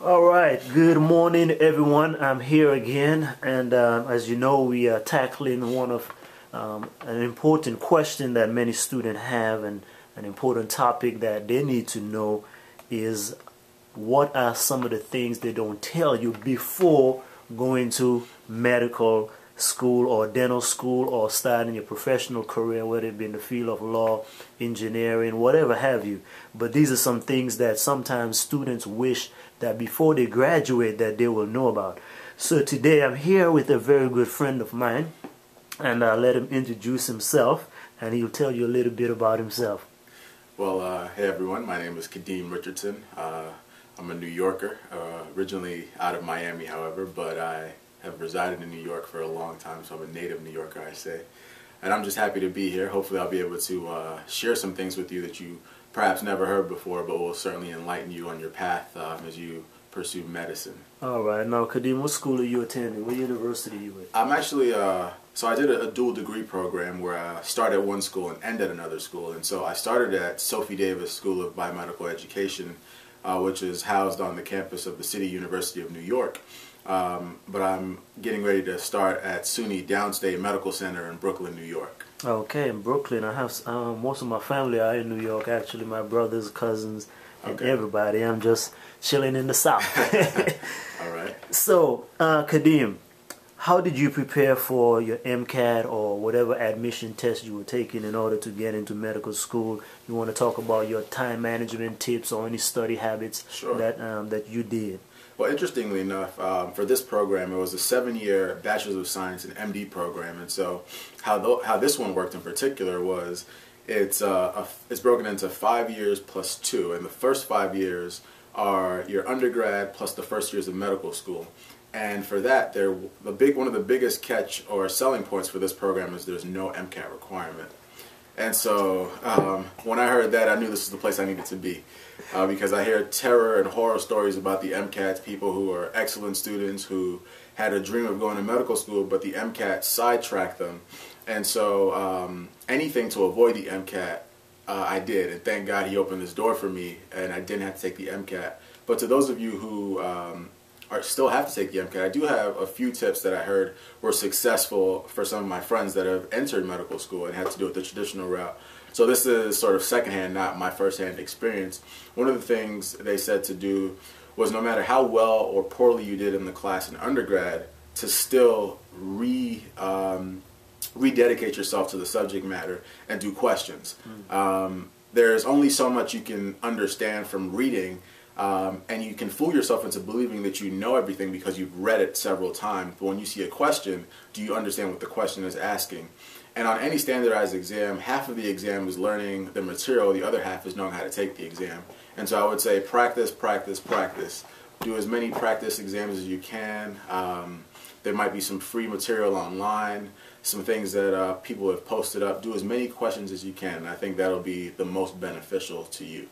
All right, good morning, everyone. I'm here again, and as you know, we are tackling one of an important question that many students have, and an important topic that they need to know is what are some of the things they don't tell you before going to medical school or dental school or starting your professional career, whether it be in the field of law, engineering, whatever have you. But these are some things that sometimes students wish that before they graduate that they will know about. So today I'm here with a very good friend of mine, and I'll let him introduce himself, and he'll tell you a little bit about himself. Well, hey everyone, my name is Kadeem Richardson. I'm a New Yorker, originally out of Miami, however, but I have resided in New York for a long time, so I'm a native New Yorker, I say. And I'm just happy to be here. Hopefully I'll be able to share some things with you that you perhaps never heard before, but will certainly enlighten you on your path as you pursue medicine. All right. Now, Kadeem, what school are you attending? What university are you with? I'm actually, so I did a dual degree program where I started at one school and ended at another school. And so I started at Sophie Davis School of Biomedical Education, which is housed on the campus of the City University of New York. But I'm getting ready to start at SUNY Downstate Medical Center in Brooklyn, New York. Okay, in Brooklyn. I have most of my family are in New York, actually, my brothers, cousins, and everybody. I'm just chilling in the South. All right. So, Kadeem, how did you prepare for your MCAT or whatever admission test you were taking in order to get into medical school? You want to talk about your time management tips or any study habits that you did? Well, interestingly enough, for this program, it was a 7-year Bachelor's of Science and MD program, and so how this one worked in particular was it's broken into 5 years plus 2, and the first 5 years are your undergrad plus the first years of medical school. And for that, one of the biggest catch or selling points for this program is there's no MCAT requirement. And so when I heard that, I knew this was the place I needed to be because I hear terror and horror stories about the MCATs, people who are excellent students who had a dream of going to medical school, but the MCAT sidetracked them. And so anything to avoid the MCAT, I did. And thank God he opened this door for me, and I didn't have to take the MCAT. But to those of you who still have to take the MCAT, I do have a few tips that I heard were successful for some of my friends that have entered medical school and had to do it the traditional route. So this is sort of secondhand, not my firsthand experience. One of the things they said to do was no matter how well or poorly you did in the class in undergrad, to still rededicate yourself to the subject matter and do questions. There's only so much you can understand from reading, and you can fool yourself into believing that you know everything because you've read it several times. But when you see a question, do you understand what the question is asking? And on any standardized exam, half of the exam is learning the material, the other half is knowing how to take the exam. And so I would say practice, practice, practice. Do as many practice exams as you can. There might be some free material online, some things that people have posted up. Do as many questions as you can, and I think that'll be the most beneficial to you.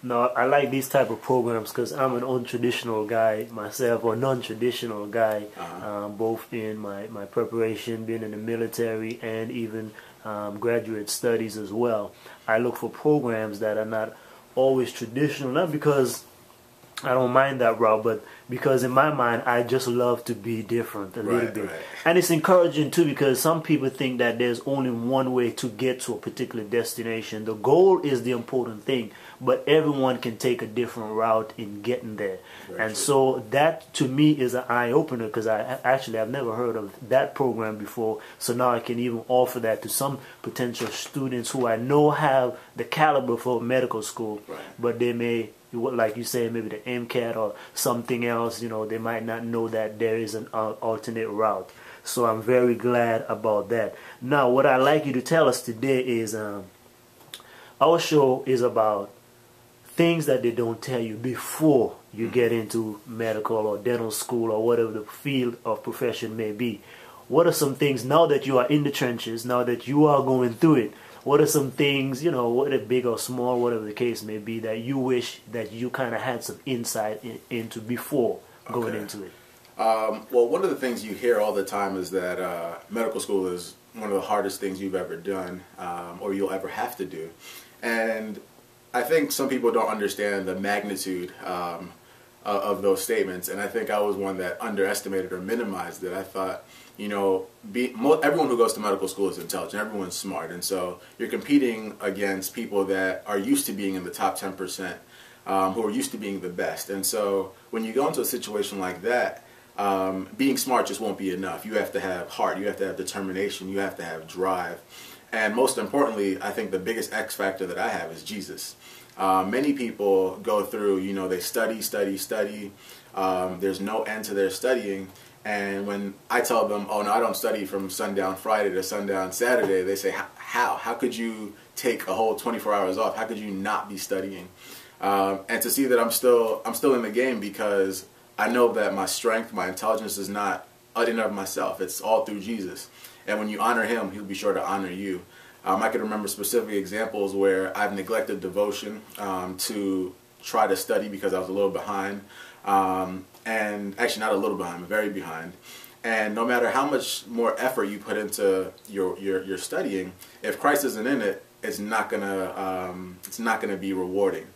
No, I like these type of programs because I'm an untraditional guy myself, or non-traditional guy, both in my preparation, being in the military, and even graduate studies as well. I look for programs that are not always traditional, not because I don't mind that route, but because in my mind, I just love to be different a little bit. Right. And it's encouraging too because some people think that there's only one way to get to a particular destination. The goal is the important thing, but everyone can take a different route in getting there. And so that to me is an eye-opener because I've never heard of that program before. So now I can even offer that to some potential students who I know have the caliber for medical school, but they may, like you say, maybe the MCAT or something else, they might not know that there is an alternate route. So I'm very glad about that. Now, what I'd like you to tell us today is our show is about things that they don't tell you before you get into medical or dental school or whatever the field of profession may be. What are some things, now that you are in the trenches, now that you are going through it, what are some things, whether big or small, whatever the case may be, that you wish that you kind of had some insight into before going into it? Well, one of the things you hear all the time is that medical school is one of the hardest things you've ever done or you'll ever have to do. And I think some people don't understand the magnitude of those statements, and I think I was one that underestimated or minimized it. I thought, you know, everyone who goes to medical school is intelligent, everyone's smart, and so you're competing against people that are used to being in the top 10%, who are used to being the best. And so when you go into a situation like that, being smart just won't be enough. You have to have heart, you have to have determination, you have to have drive. And most importantly, I think the biggest X factor that I have is Jesus. Many people go through, you know, they study. There's no end to their studying. And when I tell them, oh, no, I don't study from sundown Friday to sundown Saturday, they say, how? How could you take a whole 24 hours off? How could you not be studying? And to see that I'm still in the game, because I know that my strength, my intelligence is not in and of myself. It's all through Jesus. And when you honor him, he'll be sure to honor you. I can remember specific examples where I've neglected devotion to try to study because I was a little behind. And actually not a little behind, but very behind. And no matter how much more effort you put into your studying, if Christ isn't in it, it's not gonna be rewarding.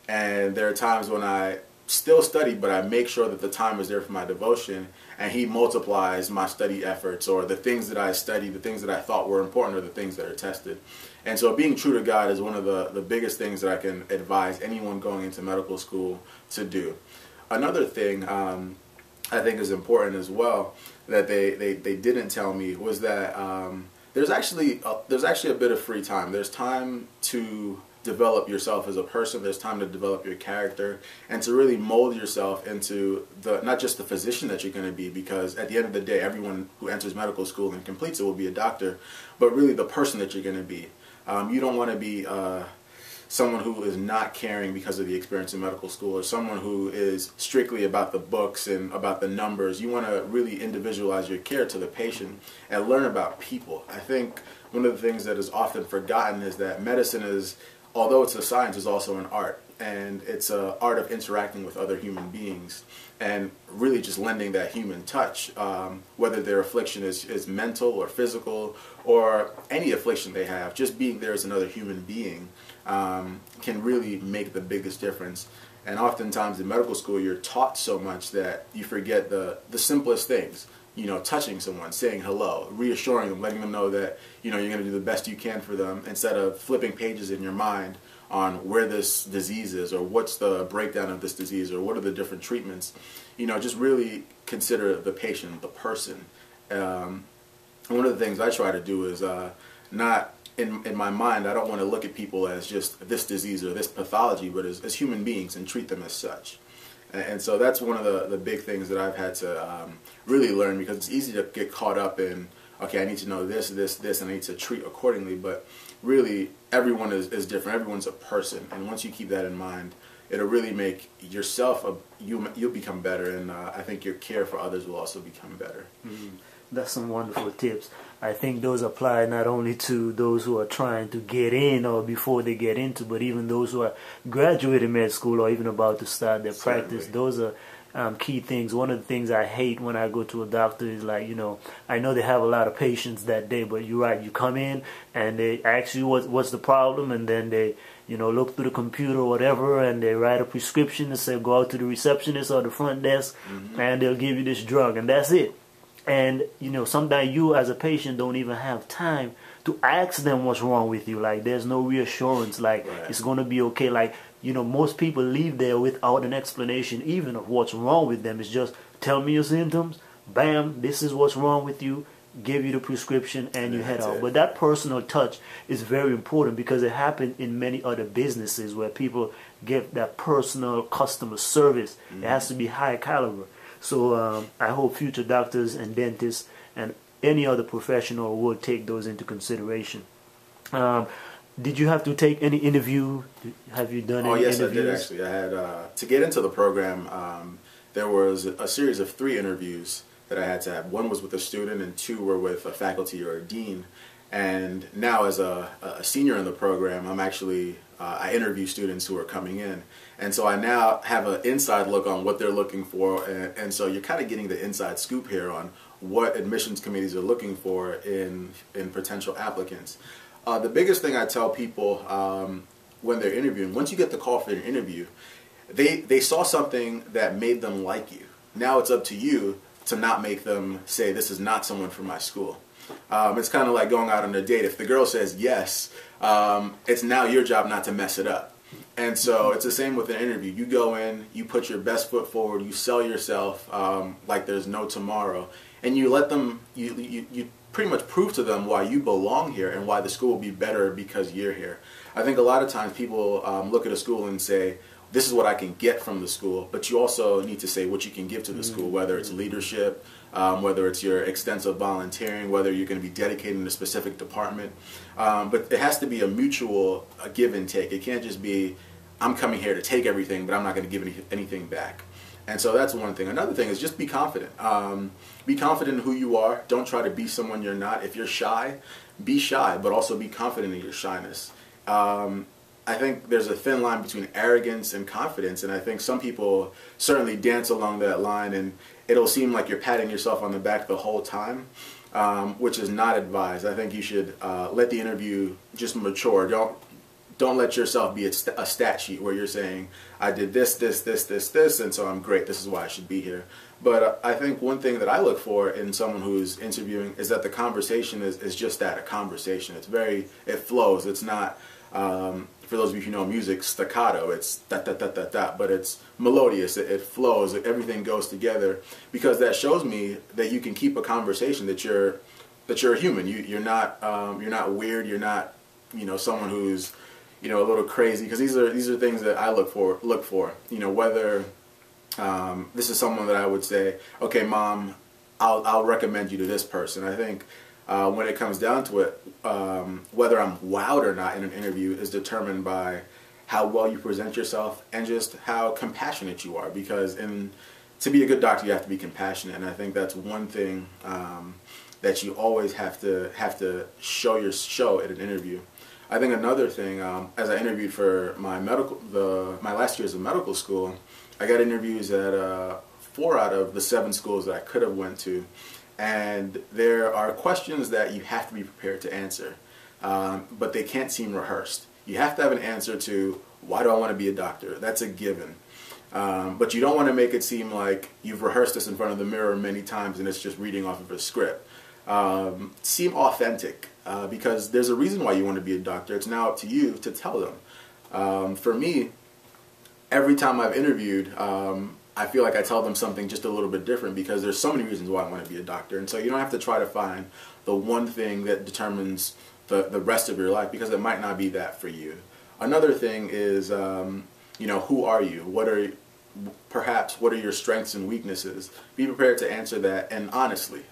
And there are times when I still study, but I make sure that the time is there for my devotion, and he multiplies my study efforts, or the things that I study, the things that I thought were important, or the things that are tested. And so being true to God is one of the biggest things that I can advise anyone going into medical school to do. Another thing I think is important as well that they didn't tell me was that there's actually a bit of free time. There's time to develop yourself as a person. There's time to develop your character and to really mold yourself into not just the physician that you're going to be, because at the end of the day, everyone who enters medical school and completes it will be a doctor, but really the person that you're going to be. You don't want to be someone who is not caring because of the experience in medical school, or someone who is strictly about the books and about the numbers. You want to really individualize your care to the patient and learn about people. I think one of the things that is often forgotten is that medicine is, although it's a science, is also an art. And it's an art of interacting with other human beings and really just lending that human touch, whether their affliction is mental or physical or any affliction they have. Just being there as another human being can really make the biggest difference. And oftentimes in medical school, you're taught so much that you forget the simplest things. You know, touching someone, saying hello, reassuring them, letting them know that, you know, you're going to do the best you can for them, instead of flipping pages in your mind on where this disease is, or what's the breakdown of this disease, or what are the different treatments. You know, just really consider the patient, the person. And one of the things I try to do is not, in my mind, I don't want to look at people as just this disease or this pathology, but as human beings, and treat them as such. And so that's one of the big things that I've had to really learn, because it's easy to get caught up in, okay, I need to know this, and I need to treat accordingly. But really, everyone is different. Everyone's a person. And once you keep that in mind, it'll really make yourself, you'll become better. And I think your care for others will also become better. Mm-hmm. That's some wonderful tips. I think those apply not only to those who are trying to get in or before they get into, but even those who are graduating med school or even about to start their practice. Those are key things. One of the things I hate when I go to a doctor is, like, you know, I know they have a lot of patients that day, but you're right, you come in and they ask you what's the problem, and then they, you know, look through the computer or whatever, and they write a prescription and say go out to the receptionist or the front desk, and they'll give you this drug, and that's it. And, you know, sometimes you as a patient don't even have time to ask them what's wrong with you. Like, there's no reassurance, like, it's going to be okay. Like, you know, most people leave there without an explanation even of what's wrong with them. It's just, tell me your symptoms, bam, this is what's wrong with you, give you the prescription, and you head out. But that personal touch is very important, because it happens in many other businesses where people get that personal customer service. It has to be high caliber. So I hope future doctors and dentists and any other professional will take those into consideration. Did you have to take any interview? Have you done any interviews? Oh, yes, I did, actually. I had, to get into the program, there was a series of 3 interviews that I had to have. 1 was with a student, and 2 were with a faculty or a dean. And now, as a senior in the program, I'm actually, I interview students who are coming in. And so I now have an inside look on what they're looking for, and so you're kind of getting the inside scoop here on what admissions committees are looking for in potential applicants. The biggest thing I tell people when they're interviewing, once you get the call for an interview, they saw something that made them like you. Now it's up to you to not make them say, this is not someone from my school. It's kind of like going out on a date. If the girl says yes, it's now your job not to mess it up. And so it's the same with an interview. You go in, you put your best foot forward, you sell yourself like there's no tomorrow, and you let them, you pretty much prove to them why you belong here and why the school will be better because you're here. I think a lot of times people look at a school and say, this is what I can get from the school, but you also need to say what you can give to the school, whether it's leadership, whether it's your extensive volunteering, whether you're going to be dedicated in a specific department. But it has to be a mutual give and take. It can't just be, I'm coming here to take everything, but I'm not going to give anything back. And so that's one thing. Another thing is just be confident. Be confident in who you are. Don't try to be someone you're not. If you're shy, be shy, but also be confident in your shyness. I think there's a thin line between arrogance and confidence, and I think some people certainly dance along that line, and it'll seem like you're patting yourself on the back the whole time, which is not advised. I think you should let the interview just mature. Don't let yourself be a stat sheet where you're saying, I did this, and so I'm great. This is why I should be here. But I think one thing that I look for in someone who's interviewing is that the conversation is just that, a conversation. It flows. It's not, for those of you who know music, staccato. It's da-da-da-da-da, but it's melodious. It flows. Everything goes together, because that shows me that you can keep a conversation, that you're a human. You're not weird. You're not, someone who's, a little crazy, because these are things that I look for. Whether this is someone that I would say, okay, Mom, I'll recommend you to this person. I think when it comes down to it, whether I'm wowed or not in an interview is determined by how well you present yourself and just how compassionate you are. Because to be a good doctor, you have to be compassionate, and I think that's one thing that you always have to show at an interview. I think another thing, as I interviewed for my last years of medical school, I got interviews at 4 out of the 7 schools that I could have went to, and there are questions that you have to be prepared to answer, but they can't seem rehearsed. You have to have an answer to, why do I want to be a doctor? That's a given. But you don't want to make it seem like you've rehearsed this in front of the mirror many times and it's just reading off of a script. Seem authentic, because there's a reason why you want to be a doctor. It's now up to you to tell them. For me, every time I've interviewed, I feel like I tell them something just a little bit different, because there's so many reasons why I want to be a doctor. And so you don't have to try to find the one thing that determines the rest of your life, because it might not be that for you. Another thing is, who are you? What are your strengths and weaknesses? Be prepared to answer that, and honestly.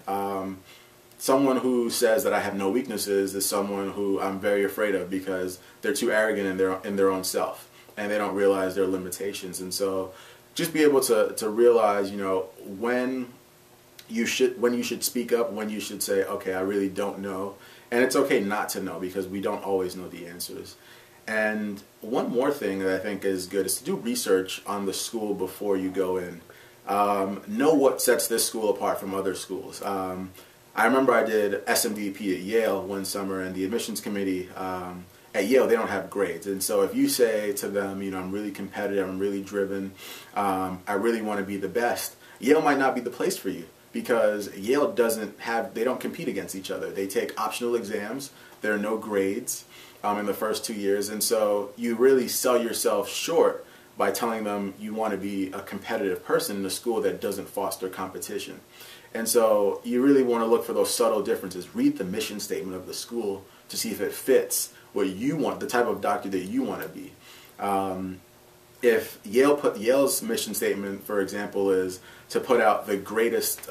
Someone who says that I have no weaknesses is someone who I'm very afraid of, because they're too arrogant in their own self, and they don't realize their limitations. And so just be able to realize, when you should speak up, when you should say, okay, I really don't know. And it's okay not to know, because we don't always know the answers. And one more thing that I think is good is to do research on the school before you go in. Know what sets this school apart from other schools. I remember I did SMVP at Yale one summer, and the admissions committee at Yale, they don't have grades. And so if you say to them, I'm really competitive, I'm really driven, I really want to be the best, Yale might not be the place for you, because Yale they don't compete against each other. They take optional exams. There are no grades in the first 2 years. And so you really sell yourself short by telling them you want to be a competitive person in a school that doesn't foster competition. And so you really want to look for those subtle differences. Read the mission statement of the school to see if it fits what you want, the type of doctor that you want to be. If Yale's mission statement, for example, is to put out the greatest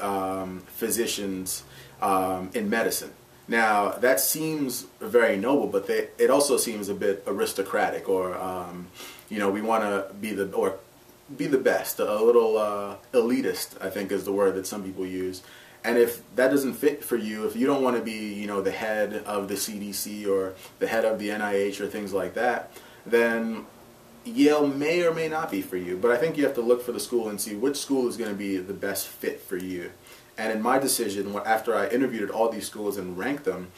physicians in medicine. Now, that seems very noble, but it also seems a bit aristocratic, or we want to be the best, a little elitist, I think is the word that some people use. And if that doesn't fit for you, if you don't want to be, the head of the CDC or the head of the NIH or things like that, then Yale may or may not be for you. But I think you have to look for the school and see which school is going to be the best fit for you. And in my decision, after I interviewed at all these schools and ranked them,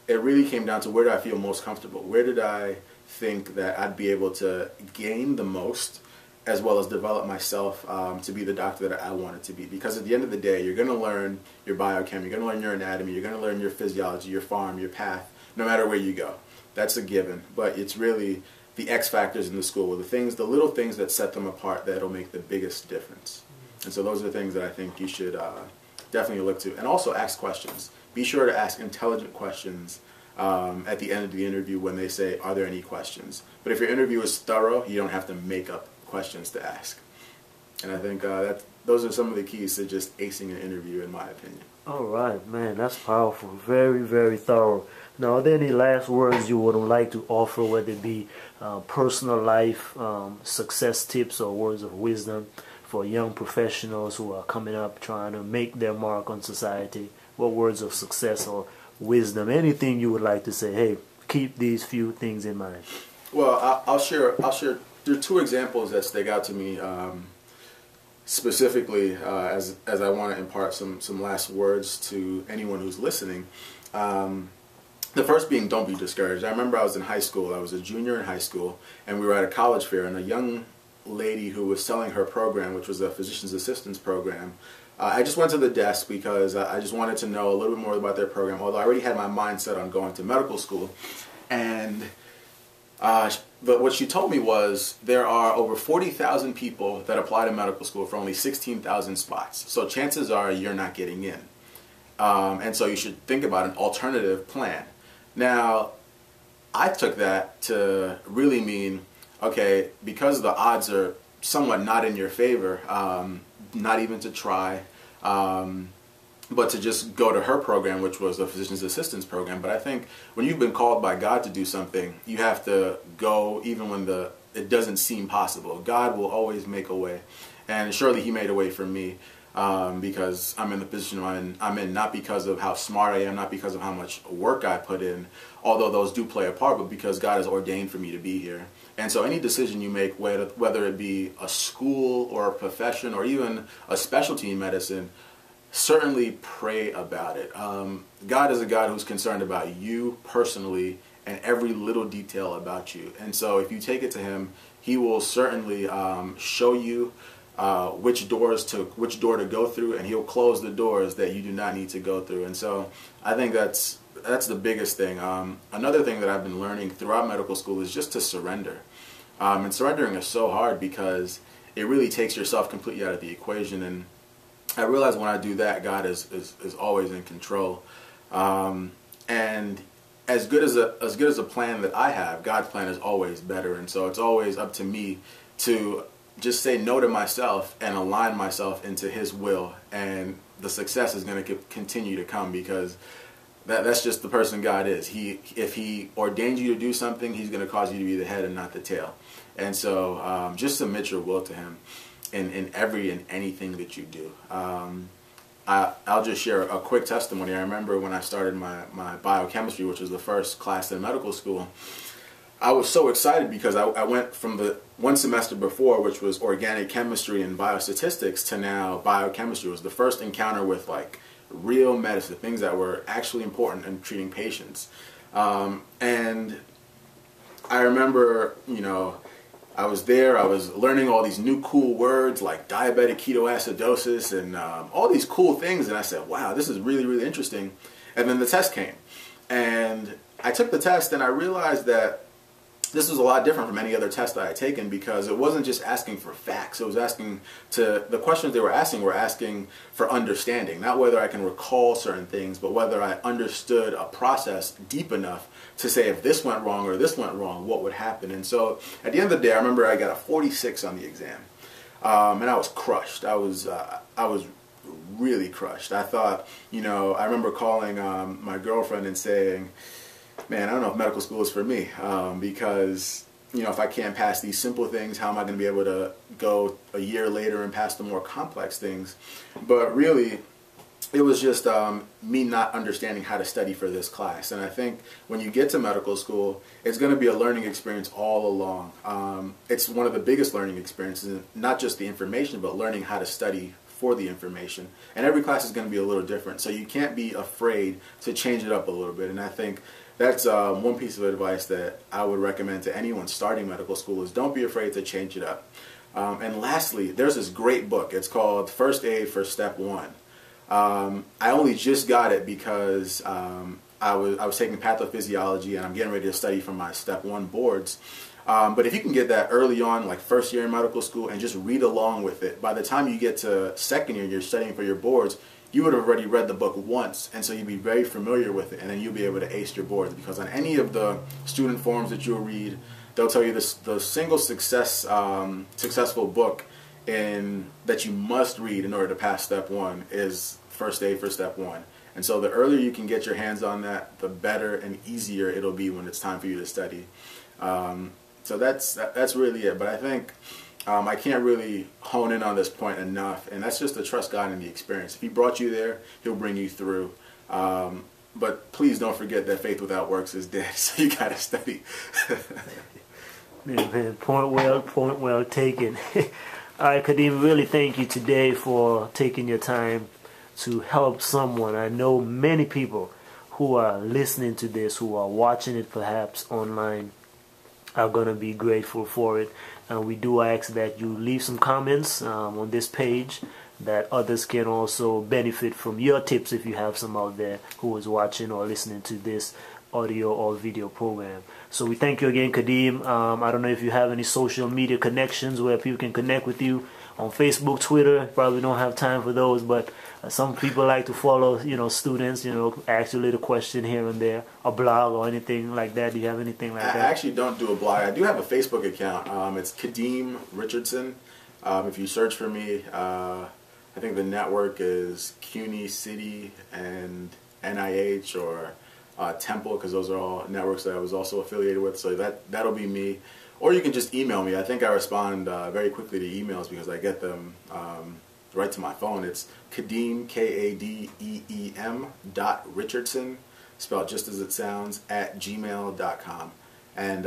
it really came down to, where do I feel most comfortable? Where did I think that I'd be able to gain the most as well as develop myself to be the doctor that I wanted to be. Because at the end of the day, you're going to learn your biochem, you're going to learn your anatomy, you're going to learn your physiology, your farm, your path, no matter where you go. That's a given. But it's really the X factors in the school, the little things that set them apart that'll make the biggest difference. And so those are the things that I think you should definitely look to. And also ask questions. Be sure to ask intelligent questions at the end of the interview when they say, are there any questions? But if your interview is thorough, you don't have to make up questions to ask. And I think those are some of the keys to just acing an interview, in my opinion. All right, man, that's powerful. Very, very thorough. Now, are there any last words you would like to offer, whether it be personal life, success tips, or words of wisdom for young professionals who are coming up trying to make their mark on society? What words of success or wisdom, anything you would like to say? Hey, keep these few things in mind. Well, I'll share. There are two examples that stick out to me specifically as I want to impart some last words to anyone who's listening. The first being, don't be discouraged. I remember I was in high school. I was a junior in high school, and we were at a college fair, and a young lady who was selling her program, which was a physician's assistance program, I just went to the desk because I just wanted to know a little bit more about their program, although I already had my mind set on going to medical school. And but what she told me was there are over 40,000 people that apply to medical school for only 16,000 spots. So chances are you're not getting in. And so you should think about an alternative plan. Now, I took that to really mean, okay, because the odds are somewhat not in your favor, not even to try, but to just go to her program, which was a physician's assistance program. But I think when you've been called by God to do something, you have to go even when it doesn't seem possible. God will always make a way. And surely he made a way for me because I'm in the position I'm in, not because of how smart I am, not because of how much work I put in, although those do play a part, but because God has ordained for me to be here. And so any decision you make, whether it be a school or a profession or even a specialty in medicine, certainly pray about it. God is a God who's concerned about you personally and every little detail about you. And so if you take it to him, he will certainly show you which door to go through, and he'll close the doors that you do not need to go through. And so I think that's the biggest thing. Another thing that I've been learning throughout medical school is just to surrender. And surrendering is so hard because it really takes yourself completely out of the equation. And I realize when I do that, God is always in control. And as good as a plan that I have, God's plan is always better. And so it's always up to me to just say no to myself and align myself into his will. And the success is going to continue to come because that's just the person God is. If he ordained you to do something, he's going to cause you to be the head and not the tail. And so just submit your will to him in every and anything that you do. I'll just share a quick testimony. I remember when I started my biochemistry, which was the first class in medical school, I was so excited because I went from the one semester before, which was organic chemistry and biostatistics, to now biochemistry. It was the first encounter with like real medicine, things that were actually important in treating patients. And I remember, I was there, I was learning all these new cool words like diabetic ketoacidosis and all these cool things, and I said, wow, this is really, really interesting. And then the test came. And I took the test and I realized that this was a lot different from any other test I had taken because it wasn't just asking for facts. It was the questions they were asking for understanding, not whether I can recall certain things, but whether I understood a process deep enough to say if this went wrong or this went wrong, what would happen. And so at the end of the day, I remember I got a 46 on the exam, and I was crushed. I was really crushed. I thought, I remember calling my girlfriend and saying, man, I don't know if medical school is for me because, if I can't pass these simple things, how am I going to be able to go a year later and pass the more complex things? But really, it was just me not understanding how to study for this class. And I think when you get to medical school, it's going to be a learning experience all along. It's one of the biggest learning experiences, not just the information, but learning how to study for the information. And every class is going to be a little different. So you can't be afraid to change it up a little bit. And I think that's one piece of advice that I would recommend to anyone starting medical school is don't be afraid to change it up. And lastly, there's this great book. It's called First Aid for Step 1. I only just got it because I was taking pathophysiology and I'm getting ready to study for my Step 1 boards. But if you can get that early on, like first year in medical school, and just read along with it, by the time you get to second year, you're studying for your boards, you would have already read the book once, and so you'd be very familiar with it, and then you'll be able to ace your boards. Because on any of the student forums that you'll read, they'll tell you the single successful book that you must read in order to pass Step 1 is First Aid for Step 1. And so the earlier you can get your hands on that, the better and easier it'll be when it's time for you to study. So that's really it. But I think I can't really hone in on this point enough, and that's just to trust God in the experience. If He brought you there, He'll bring you through. But please don't forget that faith without works is dead, so you got to study. Man, point well taken. All right, Kadeem, really thank you today for taking your time to help someone. I know many people who are listening to this, who are watching it perhaps online, are going to be grateful for it. And we do ask that you leave some comments on this page, that others can also benefit from your tips if you have some out there who is watching or listening to this audio or video program. So we thank you again, Kadeem. I don't know if you have any social media connections where people can connect with you on Facebook, Twitter. Probably don't have time for those, but some people like to follow, students, ask you a little question here and there, a blog or anything like that. Do you have anything like that? I actually don't do a blog. I do have a Facebook account. It's Kadeem Richardson. If you search for me, I think the network is CUNY City and NIH or Temple, because those are all networks that I was also affiliated with. So that'll be me. Or you can just email me. I think I respond very quickly to emails because I get them right to my phone. It's Kadeem, Kadeem .Richardson, spelled just as it sounds, @gmail.com. And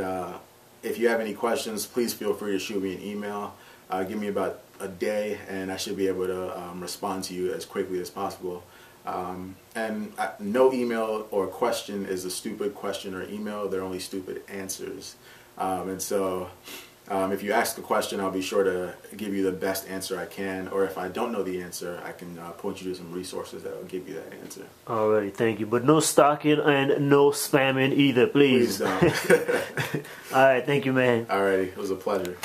if you have any questions, please feel free to shoot me an email. Give me about a day, and I should be able to respond to you as quickly as possible. And no email or question is a stupid question or email. They're only stupid answers. And so if you ask a question, I'll be sure to give you the best answer I can. Or if I don't know the answer, I can point you to some resources that will give you that answer. Alrighty, thank you. But no stalking and no spamming either, please. Please don't. Alright, thank you, man. Alrighty, it was a pleasure.